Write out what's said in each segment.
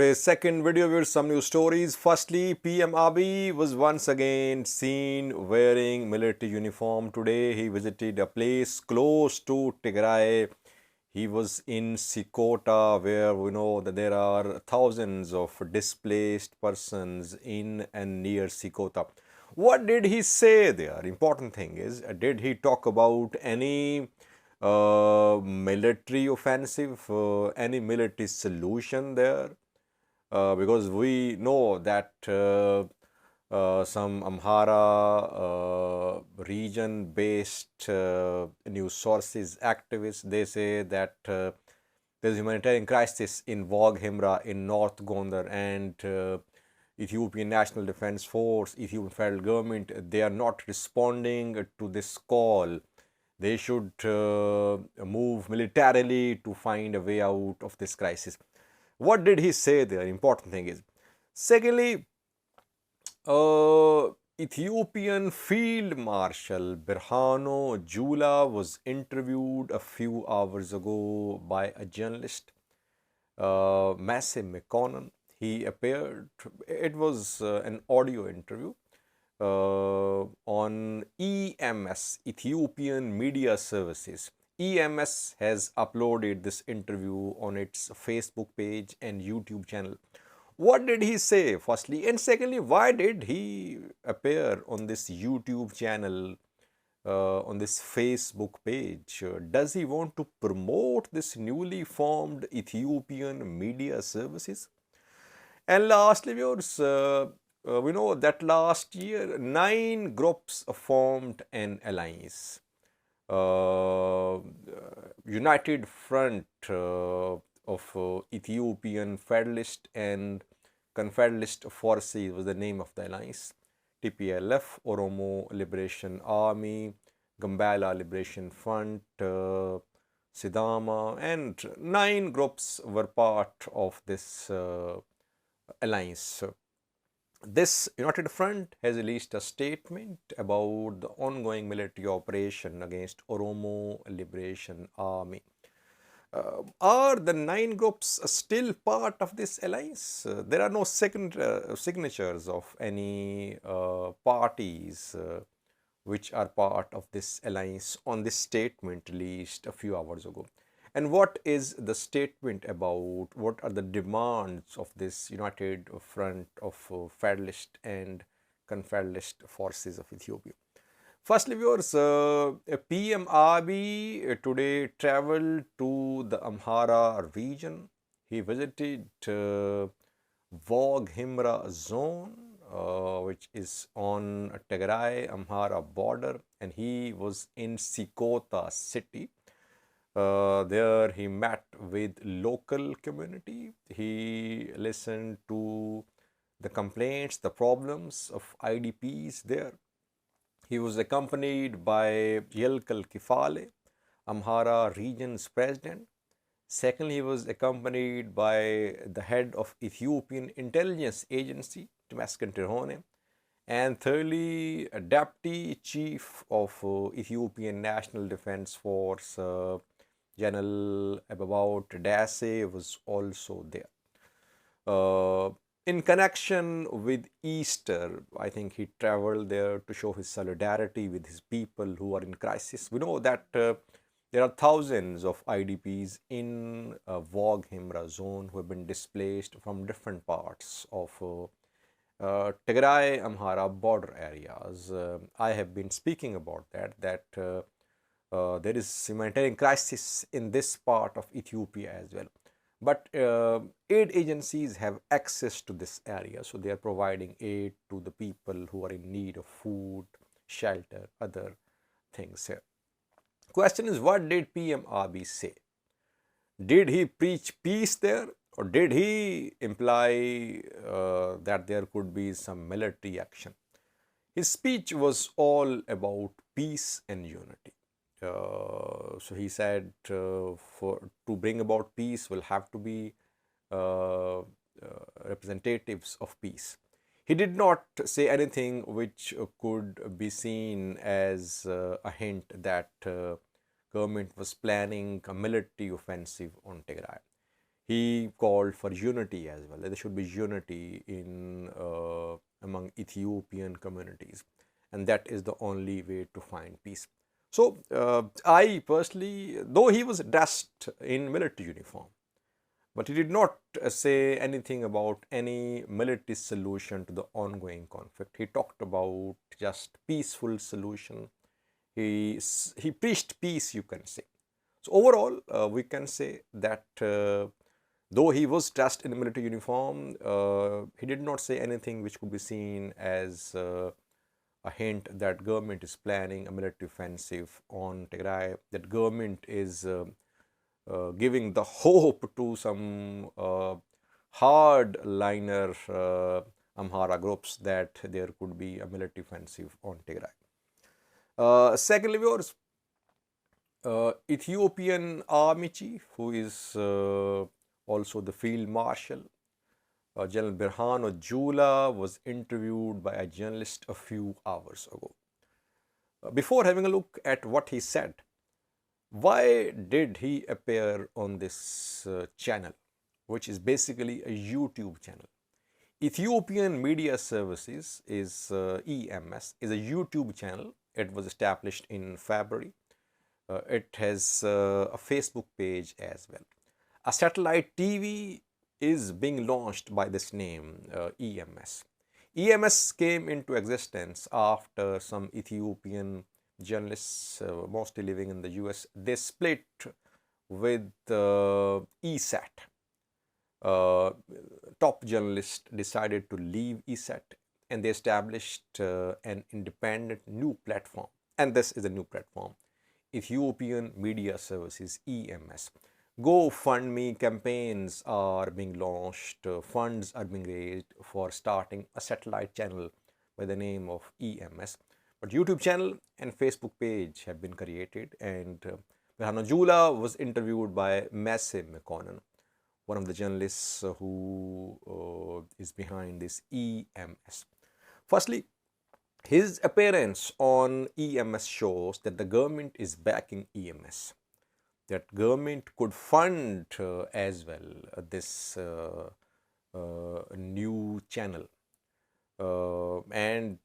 Today's second video with some new stories. Firstly, PM Abiy was once again seen wearing military uniform. Today he visited a place close to Tigray. He was in Sekota, where we know that there are thousands of displaced persons in and near Sekota. What did he say there? Important thing is, did he talk about any military offensive, any military solution there? Because we know that some Amhara region-based news sources, activists, they say that there's a humanitarian crisis in Wag Himra in North Gondar, and Ethiopian National Defense Force, Ethiopian federal government, they are not responding to this call. They should move militarily to find a way out of this crisis. What did he say there? Important thing is. Secondly, Ethiopian Field Marshal Berhanu Jula was interviewed a few hours ago by a journalist, Massive McConnell. He appeared, it was an audio interview on EMS, Ethiopian Media Services. EMS has uploaded this interview on its Facebook page and YouTube channel. What did he say, firstly? And secondly, why did he appear on this YouTube channel, on this Facebook page? Does he want to promote this newly formed Ethiopian Media Services? And lastly, viewers, we know that last year 9 groups formed an alliance. United Front of Ethiopian Federalist and Confederalist Forces was the name of the alliance. TPLF, Oromo Liberation Army, Gambela Liberation Front, Sidama, and 9 groups were part of this alliance. This United Front has released a statement about the ongoing military operation against Oromo Liberation Army. Are the 9 groups still part of this alliance? There are no signatures of any parties which are part of this alliance on this statement released a few hours ago. And what is the statement about? What are the demands of this United Front of Federalist and Confederalist Forces of Ethiopia? Firstly, viewers, PM Abiy today traveled to the Amhara region. He visited Wag Himra zone, which is on Tigray-Amhara border, and he was in Sekota city. There he met with local community. He listened to the complaints, the problems of IDPs there. He was accompanied by Yelkal Kifale, Amhara region's president. Secondly, he was accompanied by the head of Ethiopian Intelligence Agency, Temesgen Tirhone. And thirdly, a deputy chief of Ethiopian National Defense Force, General Abiy Ahmad was also there. In connection with Easter, I think he traveled there to show his solidarity with his people who are in crisis. We know that there are thousands of IDPs in Wag Himra zone who have been displaced from different parts of Tigray-Amhara border areas. I have been speaking about that there is humanitarian crisis in this part of Ethiopia as well. But aid agencies have access to this area, so they are providing aid to the people who are in need of food, shelter, other things here. Question is, what did PM Abiy say? Did he preach peace there, or did he imply that there could be some military action? His speech was all about peace and unity. So he said to bring about peace will have to be representatives of peace. He did not say anything which could be seen as a hint that government was planning a military offensive on Tigray. He called for unity as well. There should be unity in among Ethiopian communities, and that is the only way to find peace. So I personally, though he was dressed in military uniform, but he did not say anything about any military solution to the ongoing conflict. He talked about just peaceful solution. He preached peace, you can say. So overall, we can say that though he was dressed in a military uniform, he did not say anything which could be seen as a hint that government is planning a military offensive on Tigray, that government is giving the hope to some hardliner Amhara groups that there could be a military offensive on Tigray. Secondly, viewers, Ethiopian army chief, who is also the field marshal, General Berhanu Jula, was interviewed by a journalist a few hours ago. Before having a look at what he said, why did he appear on this channel, which is basically a YouTube channel? Ethiopian Media Services is EMS, is a YouTube channel. It was established in February. It has a Facebook page as well. A satellite TV is being launched by this name, EMS. EMS came into existence after some Ethiopian journalists, mostly living in the US, they split with ESAT. Top journalists decided to leave ESAT and they established an independent new platform. And this is a new platform, Ethiopian Media Services, EMS. GoFundMe campaigns are being launched, funds are being raised for starting a satellite channel by the name of EMS. But YouTube channel and Facebook page have been created, and Berhanu Jula was interviewed by Massive McConnell, one of the journalists who is behind this EMS. Firstly, his appearance on EMS shows that the government is backing EMS, that government could fund as well this new channel. And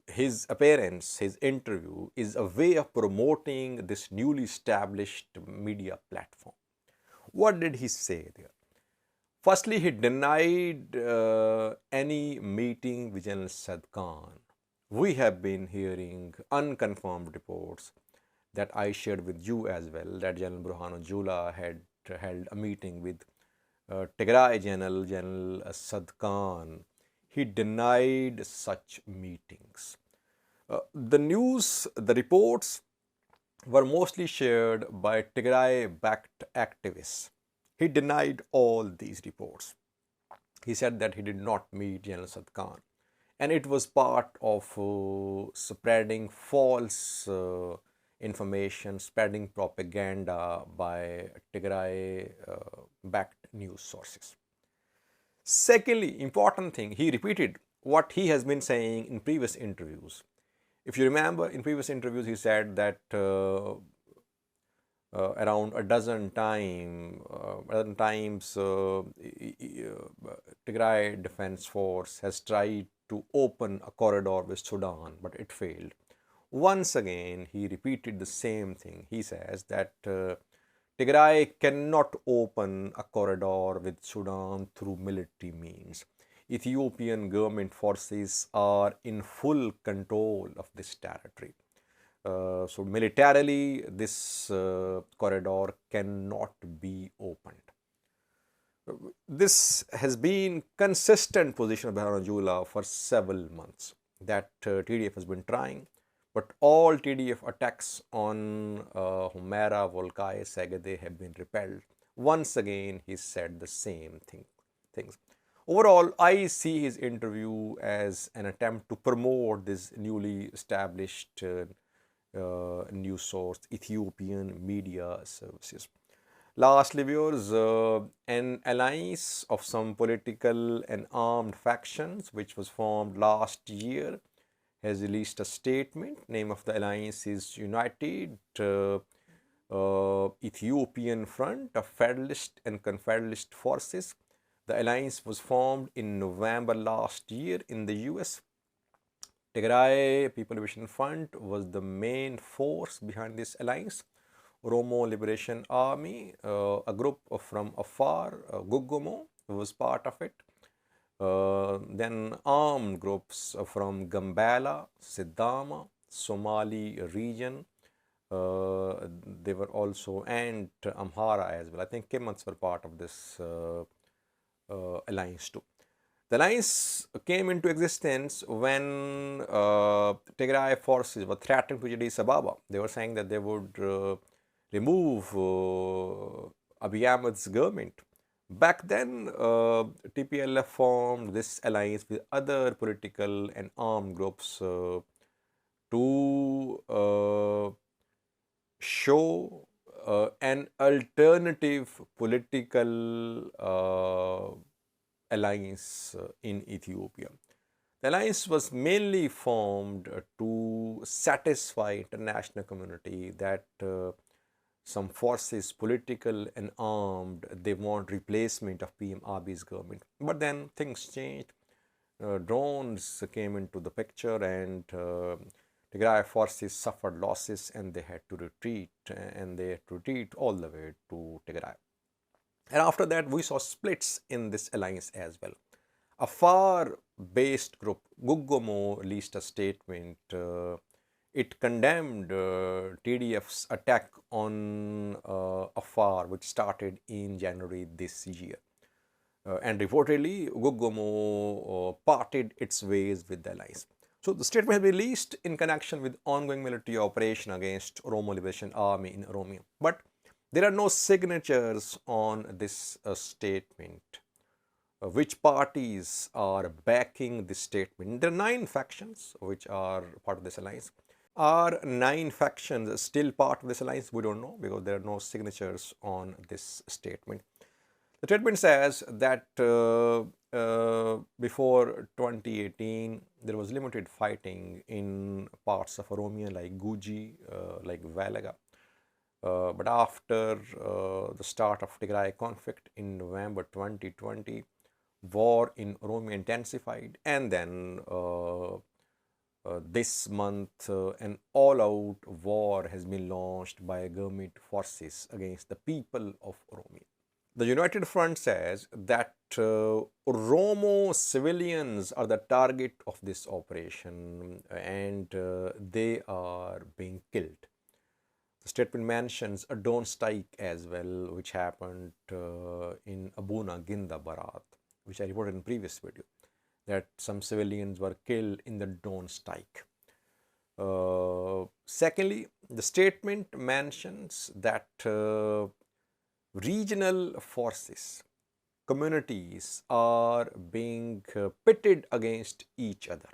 his appearance, his interview is a way of promoting this newly established media platform. What did he say there? Firstly, he denied any meeting with General Sad Khan. We have been hearing unconfirmed reports that I shared with you as well, that General Berhanu Jula had held a meeting with Tigray General Sad Khan. He denied such meetings. The reports were mostly shared by Tigray-backed activists. He denied all these reports. He said that he did not meet General Sad Khan, and it was part of spreading false information, spreading propaganda by Tigray-backed news sources. Secondly, important thing, he repeated what he has been saying in previous interviews. If you remember, in previous interviews, he said that around a dozen times, Tigray Defense Force has tried to open a corridor with Sudan, but it failed. Once again, he repeated the same thing. He says that Tigray cannot open a corridor with Sudan through military means. Ethiopian government forces are in full control of this territory. So militarily, this corridor cannot be opened. This has been consistent position of Berhanu Jula for several months, that TDF has been trying, but all TDF attacks on Humera, Volkai, Segede have been repelled. Once again, he said the same things. Overall, I see his interview as an attempt to promote this newly established news source, Ethiopian Media Services. Lastly, viewers, an alliance of some political and armed factions, which was formed last year, has released a statement. Name of the alliance is United Ethiopian Front of Federalist and Confederalist forces. The alliance was formed in November last year in the US. Tigray People Liberation Front was the main force behind this alliance. Oromo Liberation Army, a group from Afar, Gugumo, was part of it. Then armed groups from Gambela, Sidama, Somali region. They were also, and Amhara as well. I think Kimans were part of this alliance too. The alliance came into existence when Tigray forces were threatening to Addis Ababa. They were saying that they would remove Abiy Ahmed's government. Back then, TPLF formed this alliance with other political and armed groups to show an alternative political alliance in Ethiopia. The alliance was mainly formed to satisfy international community that some forces, political and armed, they want replacement of PM Abiy's government. But then things changed. Drones came into the picture, and Tigray forces suffered losses, and they had to retreat, and they had to retreat all the way to Tigray. And after that, we saw splits in this alliance as well. A far-based group, Gugumo, released a statement. It condemned TDF's attack on Afar, which started in January this year. And reportedly, Gugumo parted its ways with the alliance. So the statement was released in connection with ongoing military operation against Oromo Liberation Army in Oromia. But there are no signatures on this statement. Which parties are backing this statement? There are 9 factions which are part of this alliance. Are 9 factions still part of this alliance? We don't know, because there are no signatures on this statement. The statement says that before 2018, there was limited fighting in parts of Oromia like Guji, like Valaga. But after the start of Tigray conflict in November 2020, war in Oromia intensified, and then this month an all-out war has been launched by government forces against the people of Oromia. The United Front says that Oromo civilians are the target of this operation, and they are being killed. The statement mentions a drone strike as well, which happened in Abuna Ginda Barat, which I reported in previous video, that some civilians were killed in the drone strike. Secondly, the statement mentions that regional forces, communities are being pitted against each other.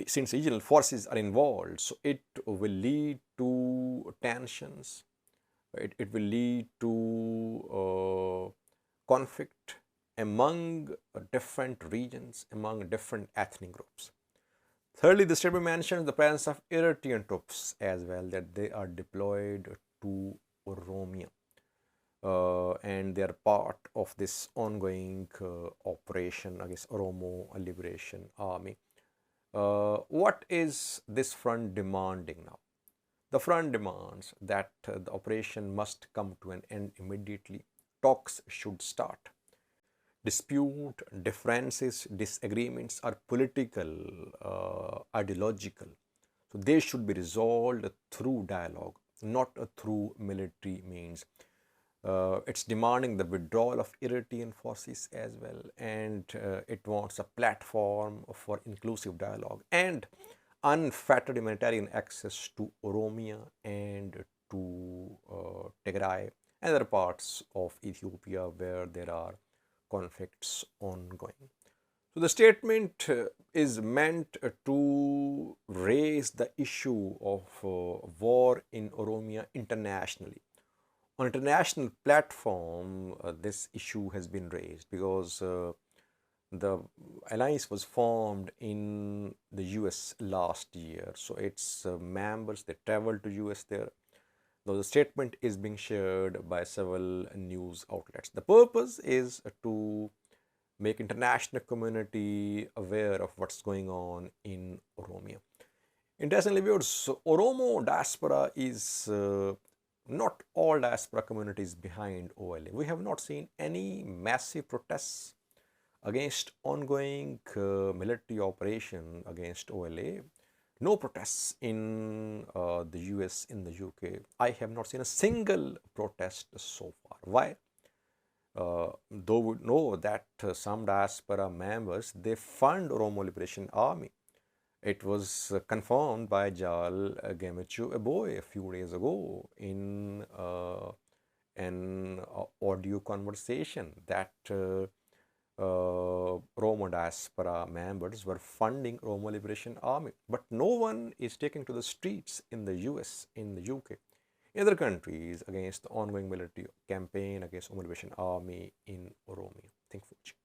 Since regional forces are involved, so it will lead to tensions, it will lead to conflict among different regions, among different ethnic groups. Thirdly, the statement mentions the presence of Eritrean troops as well, that they are deployed to Oromia. And they are part of this ongoing operation against Oromo Liberation Army. What is this front demanding now? The front demands that the operation must come to an end immediately. Talks should start. Dispute, differences, disagreements are political, ideological. So they should be resolved through dialogue, not through military means. It's demanding the withdrawal of Eritrean forces as well, and it wants a platform for inclusive dialogue and unfettered humanitarian access to Oromia and to Tigray and other parts of Ethiopia where there are conflicts ongoing. So the statement is meant to raise the issue of war in Oromia internationally. On international platform, this issue has been raised because the alliance was formed in the US last year. So its members, they traveled to US there. Though the statement is being shared by several news outlets. The purpose is to make international community aware of what's going on in Oromia. International viewers, Oromo diaspora is not all diaspora communities behind OLA. We have not seen any massive protests against ongoing military operation against OLA. No protests in the US, in the UK. I have not seen a single protest so far. Why? Though we know that some diaspora members, they fund Oromo Liberation Army. It was confirmed by Jal Gemechu Eboy a few days ago in an audio conversation that Oromo diaspora members were funding Oromo Liberation Army. But no one is taking to the streets in the US, in the UK, in other countries against the ongoing military campaign against Oromo Liberation Army in Oromia. Thank you for watching.